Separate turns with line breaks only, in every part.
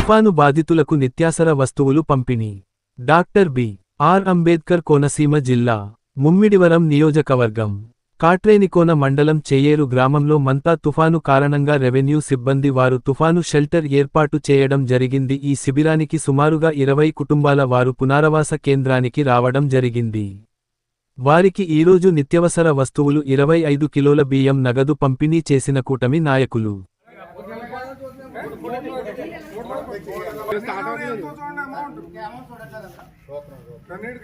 తుఫాను బాధితులకు నిత్యావసర వస్తువులు పంపిణీ. Doctor B.R.. అంబేద్కర్ కోనసీమ జిల్లా ముమ్మిడివరం నియోజకవర్గం కాట్రేనికోన మండలం చెయ్యేరు గ్రామంలో మంతా తుఫాను కారణంగా రెవెన్యూ సిబ్బంది వారు తుఫాను షెల్టర్ ఏర్పాటు చేయడం జరిగింది. ఈ శిబిరానికి సుమారుగా 20 కుటుంబాల వారు పునరావాస కేంద్రానికి రావడం జరిగింది. వారికి ఈరోజు నిత్యవసర వస్తువులు 25 కిలోల బియ్యం నగదు పంపిణీ చేసిన కూటమి నాయకులు.
కన్నీటి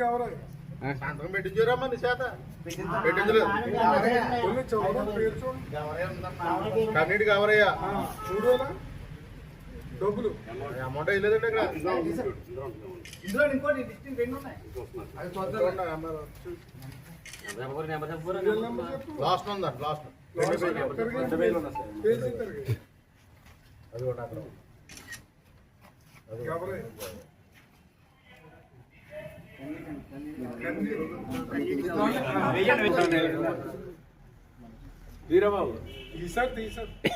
కావరయ్యా డబ్బులు అమౌంట్ వేయలేదండి లాస్ట్ ఉందా లాస్ట్ అది కూడా
వీరబాబు తీసారు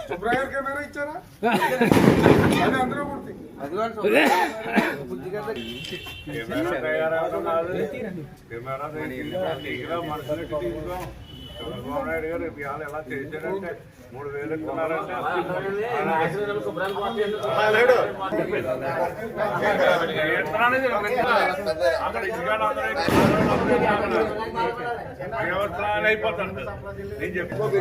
సుబ్రహ్మణ్య కెమెరా ఇచ్చారా అది అందులో చంద్రబాబు నాయుడు గారు ఇవాళ ఎలా చేశారంటే 3000 ఇస్తున్నారంటే అయిపోతాను నేను చెప్పుకోవాలి.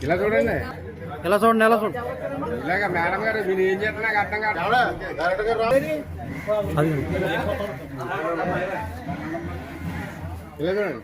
ఇలా చూడండి ఇలాగ మేడం గారు మీరు ఏం చేస్తున్నా నాకు అర్థం కాదు. ఇలా చూడండి